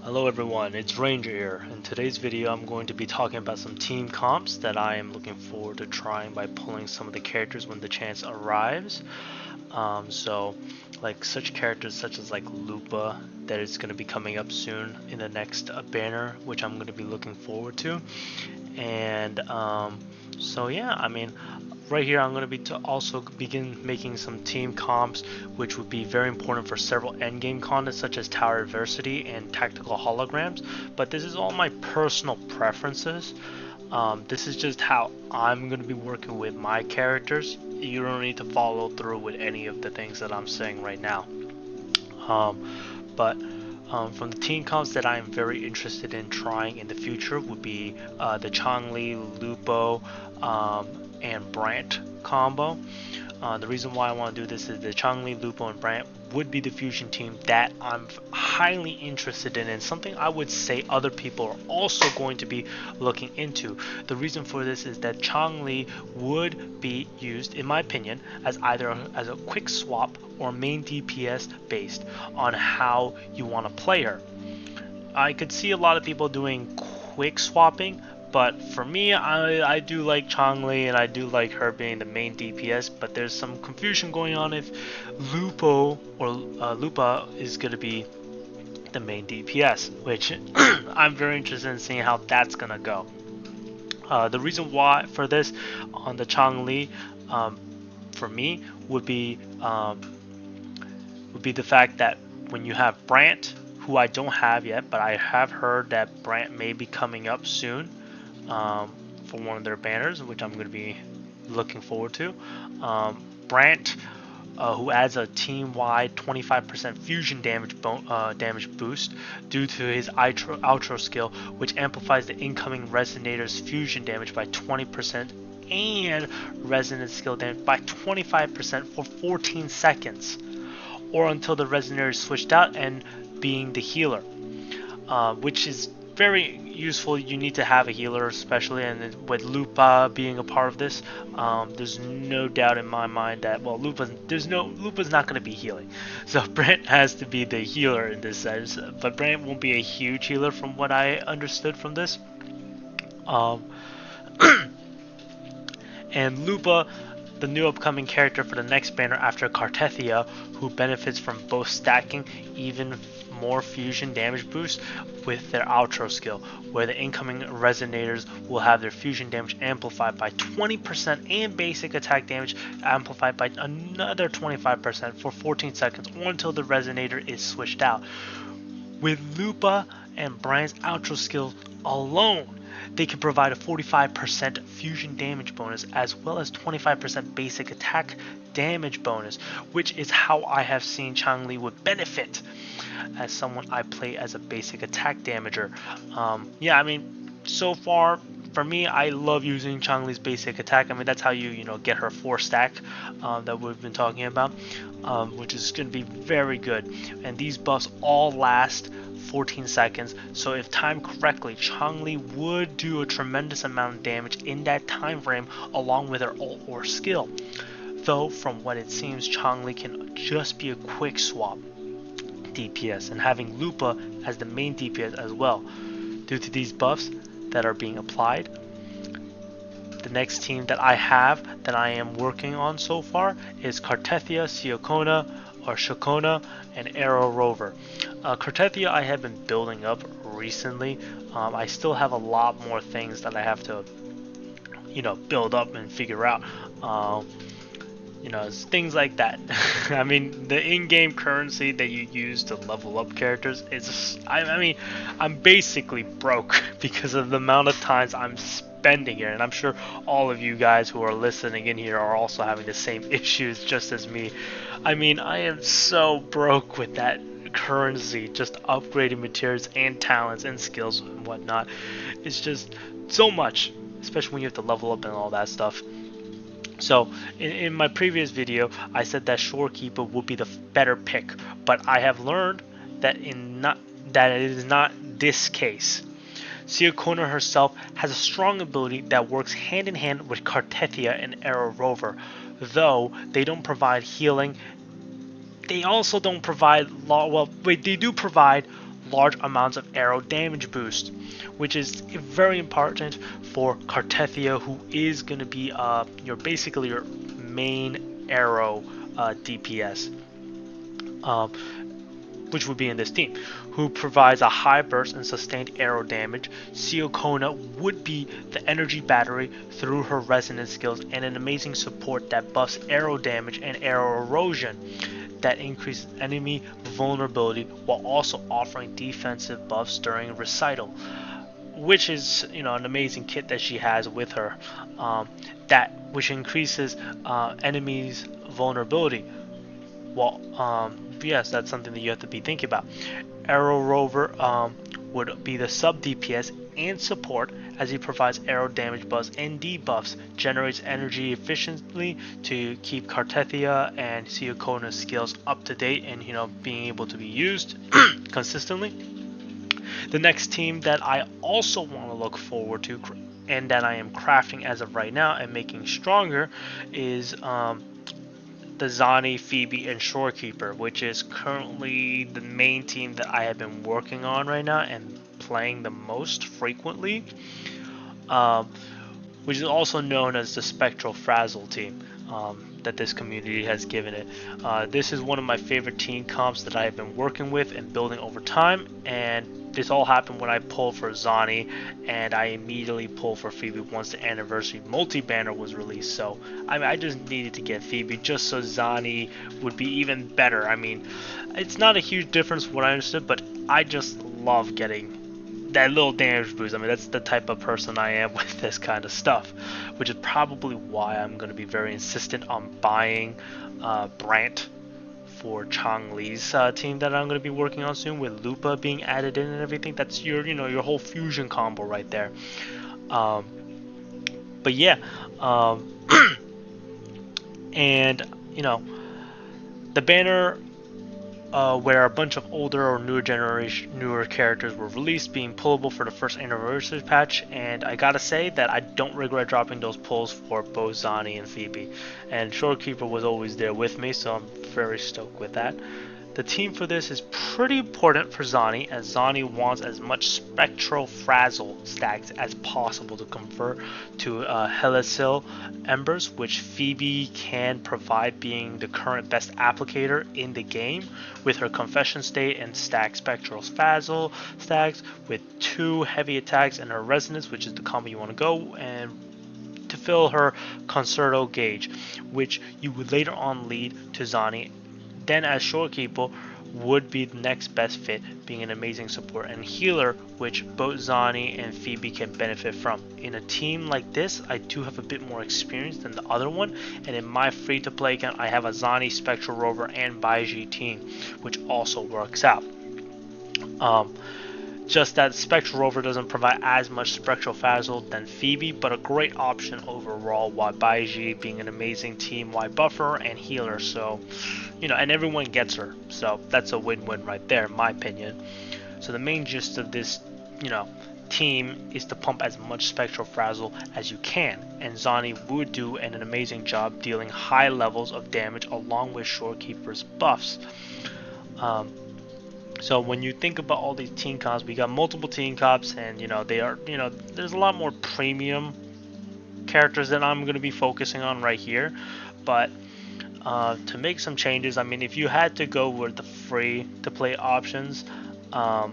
Hello everyone, it's Ranger here. In today's video I'm going to be talking about some team comps that I am looking forward to trying by pulling some of the characters when the chance arrives. Like such characters such as like Lupa that is going to be coming up soon in the next banner, which I'm going to be looking forward to. And yeah, right here I'm going to be also begin making some team comps, which would be very important for several endgame content such as Tower Adversity and Tactical Holograms. But this is all my personal preferences. This is just how I'm going to be working with my characters. You don't need to follow through with any of the things that I'm saying right now. But from the team comps that I am very interested in trying in the future would be the Changli, Lupo, and Brant combo. The reason why I want to do this is the Changli, Lupo, and Brant would be the fusion team that I'm highly interested in, and something I would say other people are also going to be looking into. The reason for this is that Changli would be used, in my opinion, as either as a quick swap or main DPS based on how you want to play her. I could see a lot of people doing quick swapping, but for me, I do like Changli and I do like her being the main DPS, but there's some confusion going on if Lupo or Lupa is going to be the main DPS, which I'm very interested in seeing how that's going to go. The reason why for this on the Changli, for me, would be the fact that when you have Brant, who I don't have yet, but I have heard that Brant may be coming up soon for one of their banners, which I'm going to be looking forward to. Brant, who adds a team-wide 25% fusion damage boost due to his outro skill, which amplifies the incoming Resonator's fusion damage by 20% and resonance skill damage by 25% for 14 seconds, or until the Resonator is switched out and being the healer, which is very useful. You need to have a healer, especially, and with Lupa being a part of this, there's no doubt in my mind that Lupa's not going to be healing, so Brant has to be the healer in this sense. But Brant won't be a huge healer from what I understood from this. And Lupa, the new upcoming character for the next banner after Cartethia, who benefits from both stacking even more fusion damage boost with their outro skill, where the incoming resonators will have their fusion damage amplified by 20% and basic attack damage amplified by another 25% for 14 seconds, or until the resonator is switched out. With Lupa and Brian's outro skill alone, they can provide a 45% fusion damage bonus as well as 25% basic attack damage bonus, which is how I have seen Changli would benefit as someone I play as a basic attack damager. So far for me, I love using Changli's basic attack. That's how you get her 4 stack that we've been talking about, which is going to be very good. And these buffs all last 14 seconds, so if timed correctly, Changli would do a tremendous amount of damage in that time frame along with her ult or skill. Though from what it seems, Changli can just be a quick swap DPS, and having Lupa as the main DPS as well. Due to these buffs that are being applied, the next team that I am working on so far is Cartethia, Shakona, and Aero Rover. Cartethia I have been building up recently. I still have a lot more things that I have to build up and figure out. Things like that. The in-game currency that you use to level up characters is I'm basically broke because of the amount of times I'm spending here, and I'm sure all of you guys who are listening in here are also having the same issues just as me. I am so broke with that currency, just upgrading materials and talents and skills and whatnot. It's just so much, especially when you have to level up and all that stuff. So in my previous video, I said that Shorekeeper would be the better pick, but I have learned that it is not this case. Siakona herself has a strong ability that works hand in hand with Cartethia and Aero Rover. Though they don't provide healing, they also don't provide they do provide large amounts of Aero damage boost, which is very important for Cartethia, who is going to be basically your main Aero DPS. Which would be in this team, who provides a high burst and sustained Aero damage. Siokona would be the energy battery through her resonance skills and an amazing support that buffs Aero damage and Aero erosion that increases enemy vulnerability while also offering defensive buffs during recital, which is an amazing kit that she has with her, which increases enemies vulnerability. Well, yes, that's something that you have to be thinking about. Aero Rover would be the sub DPS and support, as he provides Aero damage buffs and debuffs, generates energy efficiently to keep Cartethia and Siokona's skills up to date and being able to be used consistently. The next team that I also want to look forward to and that I am crafting as of right now and making stronger is the Zani, Phoebe, and Shorekeeper, which is currently the main team that I have been working on right now and playing the most frequently, which is also known as the Spectro Frazzle team that this community has given it. This is one of my favorite team comps that I have been working with and building over time, and this all happened when I pulled for Zani, and I immediately pulled for Phoebe once the anniversary multi-banner was released. So I just needed to get Phoebe just so Zani would be even better. I mean, it's not a huge difference from what I understood, but I just love getting that little damage boost. I mean, that's the type of person I am with this kind of stuff, which is probably why I'm going to be very insistent on buying Brant for Chang Li's team that I'm going to be working on soon, with Lupa being added in and everything. That's your your whole fusion combo right there. But yeah, and the banner where a bunch of older or newer characters were released, being pullable for the first anniversary patch, and I gotta say that I don't regret dropping those pulls for both Zani and Phoebe, and Shorekeeper was always there with me, so I'm very stoked with that. The team for this is pretty important for Zani, as Zani wants as much Spectro Frazzle stacks as possible to convert to Helisil Embers, which Phoebe can provide, being the current best applicator in the game, with her Confession State and stack Spectral Frazzle stacks with 2 heavy attacks and her Resonance, which is the combo you want to go, and to fill her Concerto gauge, which you would later on lead to Zani. Then as Shorekeeper would be the next best fit, being an amazing support and healer, which both Zani and Phoebe can benefit from. In a team like this, I do have a bit more experience than the other one, and in my free-to-play account, I have a Zani, Spectral Rover, and Baiji team, which also works out. Just that Spectral Rover doesn't provide as much Spectral Frazzle than Phoebe, but a great option overall, while Baiji being an amazing team-wide buffer and healer, so, and everyone gets her, so that's a win-win right there, in my opinion. So the main gist of this, team is to pump as much Spectral Frazzle as you can, and Zani would do an amazing job dealing high levels of damage along with Shorekeeper's buffs. So when you think about all these team comps, we got multiple team comps, and they are, there's a lot more premium characters that I'm going to be focusing on right here. But to make some changes, I mean, if you had to go with the free to play options, the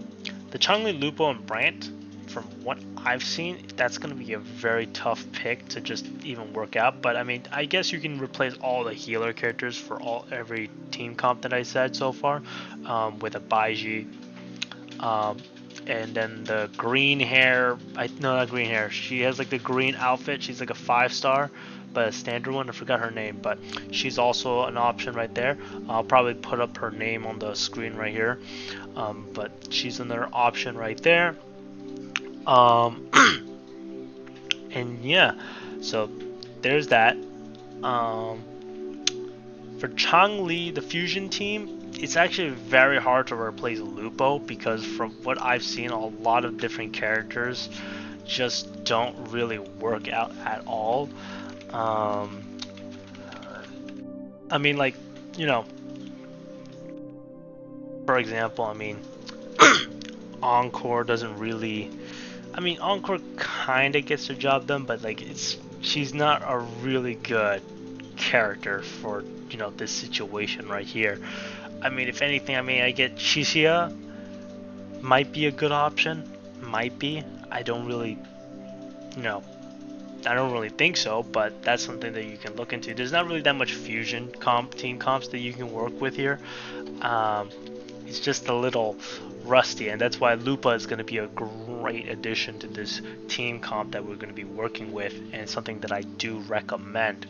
Changli, Lupo, and Brant, from what I've seen, that's going to be a very tough pick to just even work out. But I mean, I guess you can replace all the healer characters for every team comp that I said so far, with a Baiji, and then the green hair. No, not green hair. She has like the green outfit. She's like a 5-star, but a standard one. I forgot her name, but she's also an option right there. I'll probably put up her name on the screen right here, but she's another option right there. And yeah, so there's that. For Changli, the fusion team, it's actually very hard to replace Lupo, because from what I've seen, a lot of different characters just don't really work out at all. I mean, like, for example, I mean, Encore doesn't really. I mean, Encore kind of gets the job done, but like she's not a really good character for this situation right here. I mean, if anything, I mean, I get Shishia might be a good option, might be. I don't really, you know, I don't really think so, but that's something that you can look into. There's not really that much fusion team comps that you can work with here. Um, it's just a little rusty, and that's why Lupa is going to be a great addition to this team comp that we're going to be working with, and something that I do recommend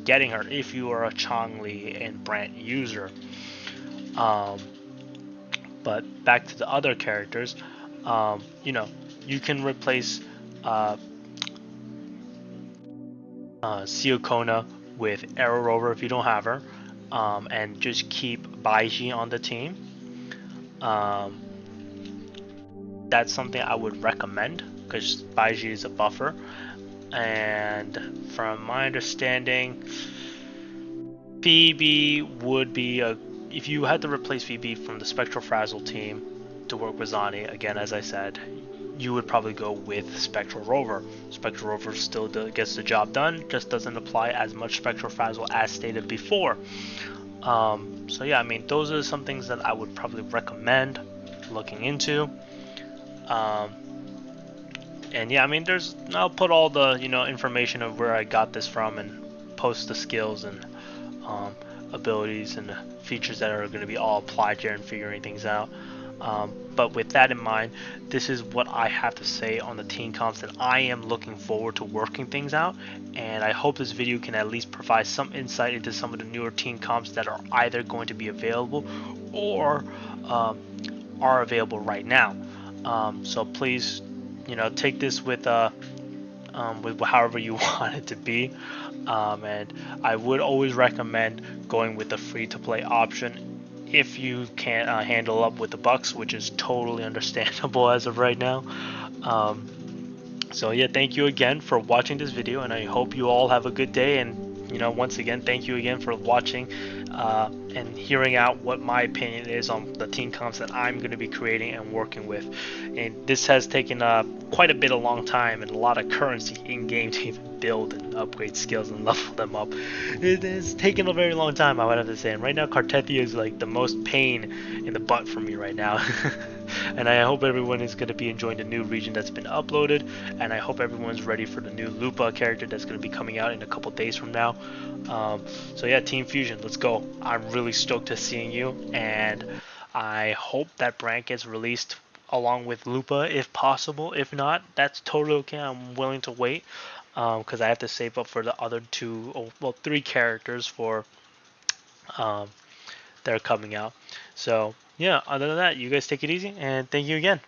getting her if you are a Chongli and Brant user. Um, but back to the other characters, you can replace uh, Siokona with Aero Rover if you don't have her, and just keep Baiji on the team. Um, that's something I would recommend because Baiji is a buffer. And from my understanding, Phoebe would be a. If you had to replace Phoebe from the Spectro Frazzle team to work with Zani, again, as I said, you would probably go with Spectral Rover. Spectral Rover still gets the job done, just doesn't apply as much Spectral Frazzle as stated before. So yeah, I mean, those are some things that I would probably recommend looking into. Um, and yeah, I mean, I'll put all the information of where I got this from and post the skills and um, abilities and features that are going to be all applied here and figuring things out. But with that in mind, this is what I have to say on the team comps that I am looking forward to working things out, and I hope this video can at least provide some insight into some of the newer team comps that are either going to be available or are available right now. So please, take this with however you want it to be. And I would always recommend going with the free-to-play option if you can't handle up with the bucks, which is totally understandable as of right now. So yeah, thank you again for watching this video, and I hope you all have a good day. And once again, thank you again for watching and hearing out what my opinion is on the team comps that I'm going to be creating and working with. And this has taken quite a bit of long time and a lot of currency in game to even build and upgrade skills and level them up. It has taken a very long time, I would have to say. And right now, Cartethia is like the most pain in the butt for me right now. And I hope everyone is going to be enjoying the new region that's been uploaded, and I hope everyone's ready for the new Lupa character that's going to be coming out in a couple days from now. So yeah, Team Fusion, let's go. I'm really stoked to seeing you, and I hope that Brant gets released along with Lupa if possible. If not, that's totally okay. I'm willing to wait because I have to save up for the other three characters for um, that are coming out. So yeah, other than that, you guys take it easy, and thank you again.